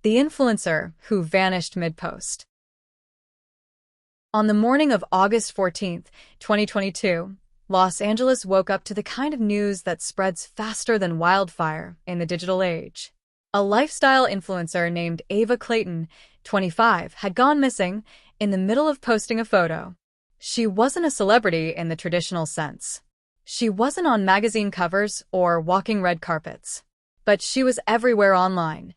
the influencer who vanished mid-post. On the morning of August 14th, 2022, Los Angeles woke up to the kind of news that spreads faster than wildfire in the digital age. A lifestyle influencer named Ava Cole, 25, had gone missing in the middle of posting a photo. She wasn't a celebrity in the traditional sense. She wasn't on magazine covers or walking red carpets. But she was everywhere online.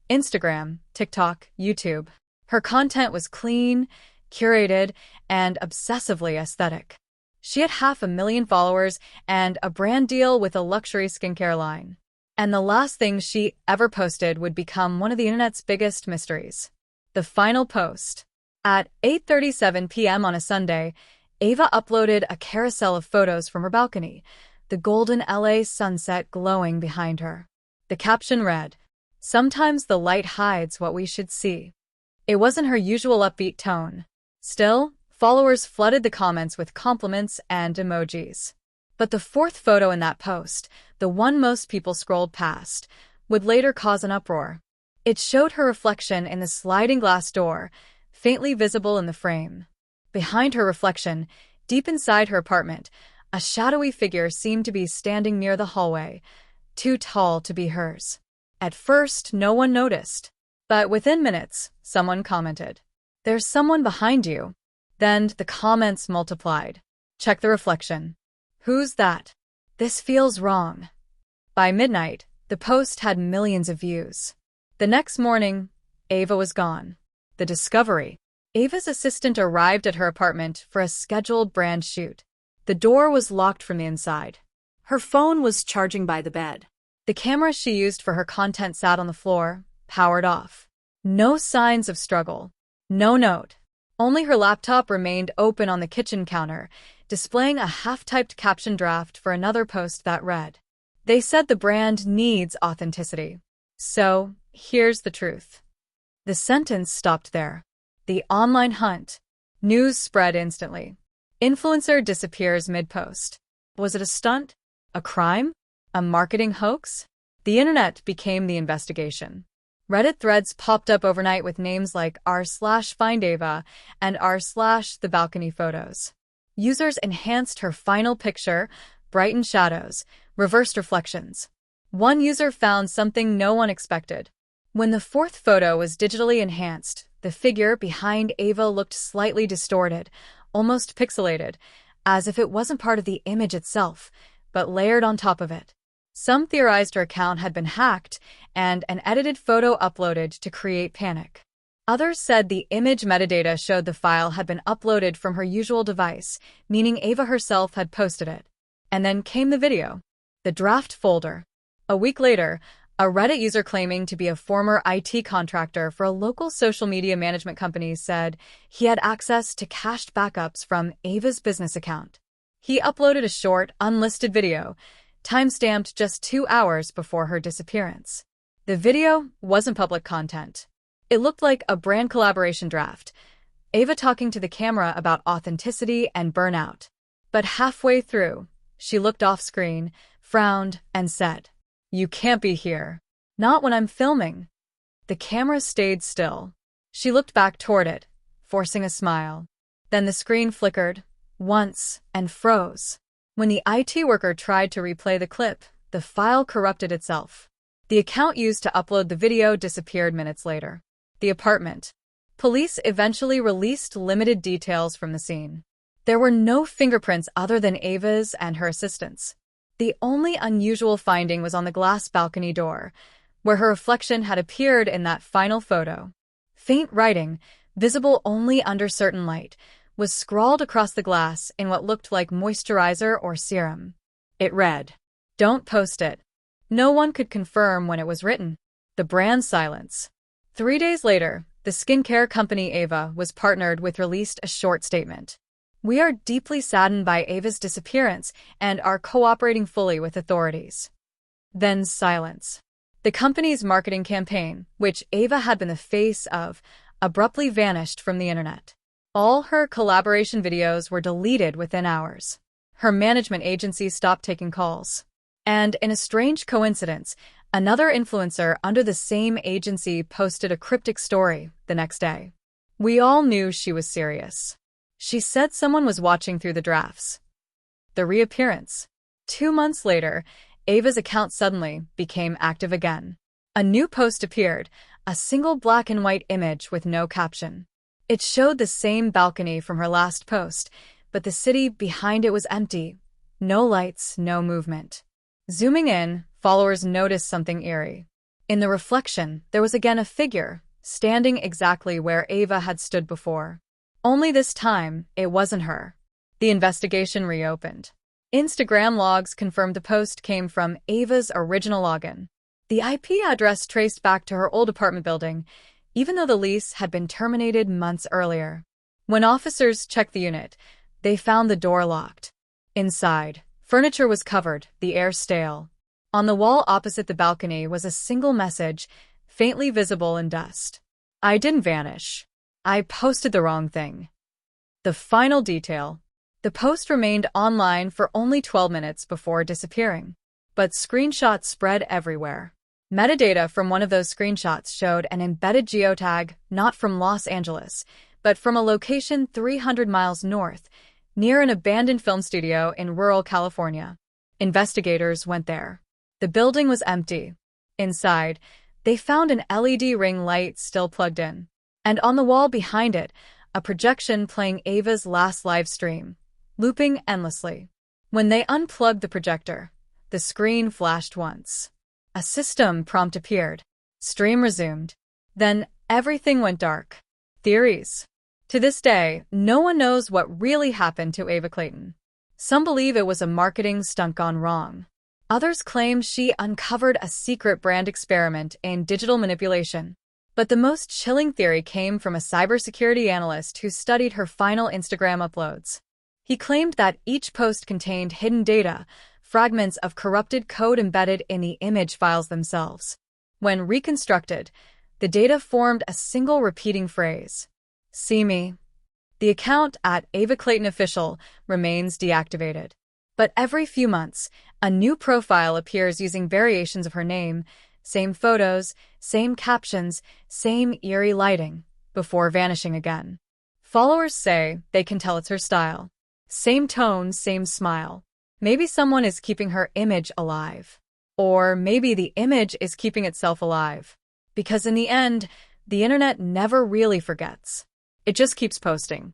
Instagram, TikTok, YouTube. Her content was clean, curated, and obsessively aesthetic. She had 500,000 followers and a brand deal with a luxury skincare line. And the last thing she ever posted would become one of the internet's biggest mysteries. The final post. At 8:37 p.m. on a Sunday, Ava uploaded a carousel of photos from her balcony, the golden LA sunset glowing behind her. The caption read, "Sometimes the light hides what we should see." It wasn't her usual upbeat tone. Still, followers flooded the comments with compliments and emojis. But the fourth photo in that post, the one most people scrolled past, would later cause an uproar. It showed her reflection in the sliding glass door, faintly visible in the frame. Behind her reflection, deep inside her apartment, a shadowy figure seemed to be standing near the hallway, too tall to be hers. At first, no one noticed. But within minutes, someone commented, "There's someone behind you." Then the comments multiplied. "Check the reflection. Who's that? This feels wrong." By midnight, the post had millions of views. The next morning, Ava was gone. The discovery. Ava's assistant arrived at her apartment for a scheduled brand shoot. The door was locked from the inside. Her phone was charging by the bed. The camera she used for her content sat on the floor, powered off. No signs of struggle. No note. Only her laptop remained open on the kitchen counter, displaying a half-typed caption draft for another post that read, "They said the brand needs authenticity. So, here's the truth." The sentence stopped there. The online hunt. News spread instantly. Influencer disappears mid-post. Was it a stunt? A crime? A marketing hoax? The internet became the investigation. Reddit threads popped up overnight with names like r/findava and r/thebalconyphotos. Users enhanced her final picture, brightened shadows, reversed reflections. One user found something no one expected. When the fourth photo was digitally enhanced, the figure behind Ava looked slightly distorted, almost pixelated, as if it wasn't part of the image itself, but layered on top of it. Some theorized her account had been hacked and an edited photo uploaded to create panic. Others said the image metadata showed the file had been uploaded from her usual device, meaning Ava herself had posted it. And then came the video. The draft folder. A week later, a Reddit user claiming to be a former IT contractor for a local social media management company said he had access to cached backups from Ava's business account. He uploaded a short, unlisted video, timestamped just 2 hours before her disappearance. The video wasn't public content. It looked like a brand collaboration draft, Ava talking to the camera about authenticity and burnout. But halfway through, she looked off screen, frowned, and said, "You can't be here. Not when I'm filming." The camera stayed still. She looked back toward it, forcing a smile. Then the screen flickered, once, and froze. When the IT worker tried to replay the clip, the file corrupted itself. The account used to upload the video disappeared minutes later. The apartment. Police eventually released limited details from the scene. There were no fingerprints other than Ava's and her assistant's. The only unusual finding was on the glass balcony door, where her reflection had appeared in that final photo. Faint writing, visible only under certain light, was scrawled across the glass in what looked like moisturizer or serum. It read, "Don't post it." No one could confirm when it was written. The brand's silence. 3 days later, the skincare company Ava was partnered with released a short statement. "We are deeply saddened by Ava's disappearance and are cooperating fully with authorities." Then silence. The company's marketing campaign, which Ava had been the face of, abruptly vanished from the internet. All her collaboration videos were deleted within hours. Her management agency stopped taking calls. And in a strange coincidence, Another influencer under the same agency posted a cryptic story the next day. We all knew she was serious. She said someone was watching through the drafts. The reappearance. 2 months later, Ava's account suddenly became active again. A new post appeared, a single black and white image with no caption. It showed the same balcony from her last post, but the city behind it was empty. No lights, no movement. Zooming in, followers noticed something eerie. In the reflection, there was again a figure, standing exactly where Ava had stood before. Only this time, it wasn't her. The investigation reopened. Instagram logs confirmed the post came from Ava's original login. The IP address traced back to her old apartment building, even though the lease had been terminated months earlier. When officers checked the unit, they found the door locked. Inside, furniture was covered, the air stale. On the wall opposite the balcony was a single message, faintly visible in dust. I didn't vanish. I posted the wrong thing. The final detail. The post remained online for only 12 minutes before disappearing. But screenshots spread everywhere. Metadata from one of those screenshots showed an embedded geotag not from Los Angeles, but from a location 300 miles north, near an abandoned film studio in rural California. Investigators went there. The building was empty. Inside, they found an LED ring light still plugged in. And on the wall behind it, a projection playing Ava's last live stream, looping endlessly. When they unplugged the projector, the screen flashed once. A system prompt appeared. Stream resumed. Then everything went dark. Theories. To this day, no one knows what really happened to Ava Clayton. Some believe it was a marketing stunt gone wrong. Others claim she uncovered a secret brand experiment in digital manipulation. But the most chilling theory came from a cybersecurity analyst who studied her final Instagram uploads. He claimed that each post contained hidden data, fragments of corrupted code embedded in the image files themselves. When reconstructed, the data formed a single repeating phrase. See me. The account at Ava Clayton Official remains deactivated. But every few months, a new profile appears using variations of her name, same photos, same captions, same eerie lighting, before vanishing again. Followers say they can tell it's her style. Same tone, same smile. Maybe someone is keeping her image alive. Or maybe the image is keeping itself alive. Because in the end, the internet never really forgets. It just keeps posting.